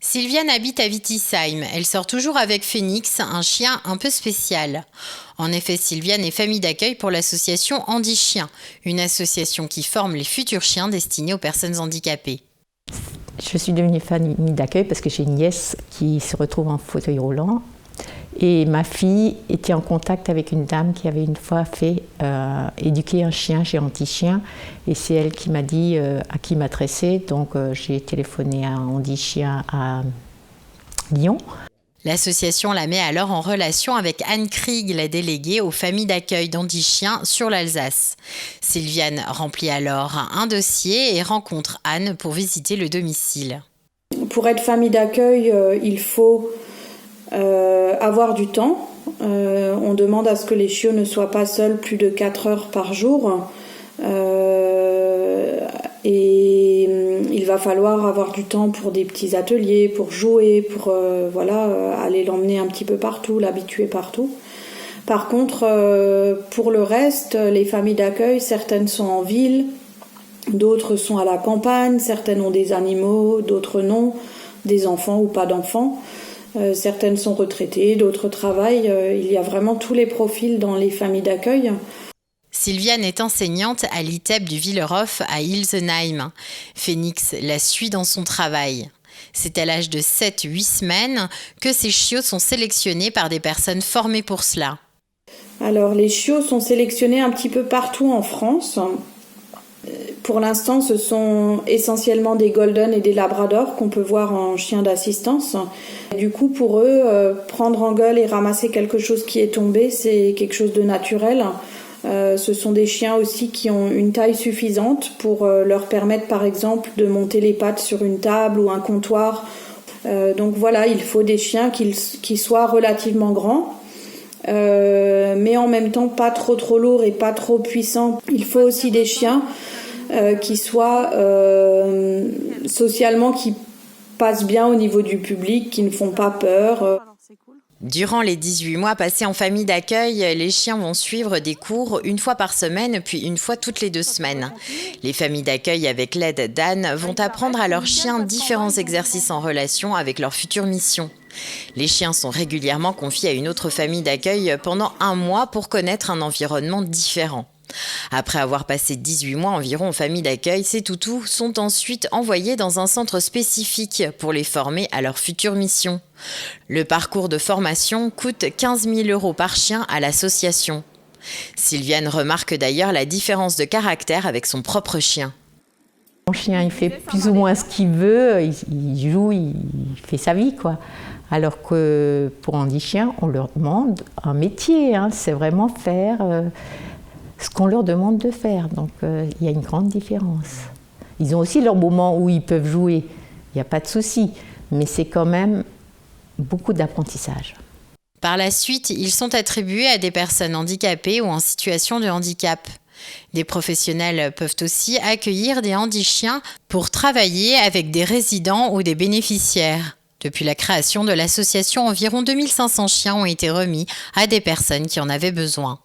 Sylviane habite à Wittisheim. Elle sort toujours avec Phoenix, un chien un peu spécial. En effet, Sylviane est famille d'accueil pour l'association Handy Chien, une association qui forme les futurs chiens destinés aux personnes handicapées. Je suis devenue famille d'accueil parce que j'ai une nièce qui se retrouve en fauteuil roulant. Et ma fille était en contact avec une dame qui avait une fois fait éduquer un chien chez Handy Chien. Et c'est elle qui m'a dit à qui m'adresser. Donc j'ai téléphoné à Handy Chien à Lyon. L'association la met alors en relation avec Anne Krieg, la déléguée aux familles d'accueil d'Handy Chien sur l'Alsace. Sylviane remplit alors un dossier et rencontre Anne pour visiter le domicile. Pour être famille d'accueil, il faut avoir du temps. On demande à ce que les chiots ne soient pas seuls plus de 4 heures par jour. Et il va falloir avoir du temps pour des petits ateliers, pour jouer, pour aller l'emmener un petit peu partout, l'habituer partout. Par contre, pour le reste, les familles d'accueil, certaines sont en ville, d'autres sont à la campagne, certaines ont des animaux, d'autres non, des enfants ou pas d'enfants. Certaines sont retraitées, d'autres travaillent. Il y a vraiment tous les profils dans les familles d'accueil. Sylviane est enseignante à l'ITEP du Villerhof à Ilsenheim. Phoenix la suit dans son travail. C'est à l'âge de 7-8 semaines que ces chiots sont sélectionnés par des personnes formées pour cela. Alors, les chiots sont sélectionnés un petit peu partout en France. Pour l'instant, ce sont essentiellement des golden et des labradors qu'on peut voir en chien d'assistance. Du coup, pour eux, prendre en gueule et ramasser quelque chose qui est tombé, c'est quelque chose de naturel. Ce sont des chiens aussi qui ont une taille suffisante pour leur permettre, par exemple, de monter les pattes sur une table ou un comptoir. Donc voilà, il faut des chiens qui soient relativement grands, mais en même temps pas trop lourds et pas trop puissants. Il faut aussi des chiens qui soient socialement, qui passent bien au niveau du public, qui ne font pas peur. Durant les 18 mois passés en famille d'accueil, les chiens vont suivre des cours une fois par semaine, puis une fois toutes les 2 semaines. Les familles d'accueil, avec l'aide d'Anne, vont apprendre à leurs chiens différents exercices en relation avec leur future mission. Les chiens sont régulièrement confiés à une autre famille d'accueil pendant 1 mois pour connaître un environnement différent. Après avoir passé 18 mois environ en famille d'accueil, ces toutous sont ensuite envoyés dans un centre spécifique pour les former à leur future mission. Le parcours de formation coûte 15 000 € par chien à l'association. Sylviane remarque d'ailleurs la différence de caractère avec son propre chien. Mon chien, il fait plus ou moins ce qu'il veut, il joue, il fait sa vie, quoi. Alors que pour Handy Chien, on leur demande un métier, c'est vraiment faire ce qu'on leur demande de faire. Donc il y a une grande différence. Ils ont aussi leurs moments où ils peuvent jouer, il n'y a pas de souci, mais c'est quand même beaucoup d'apprentissage. Par la suite, ils sont attribués à des personnes handicapées ou en situation de handicap. Des professionnels peuvent aussi accueillir des handichiens pour travailler avec des résidents ou des bénéficiaires. Depuis la création de l'association, environ 2500 chiens ont été remis à des personnes qui en avaient besoin.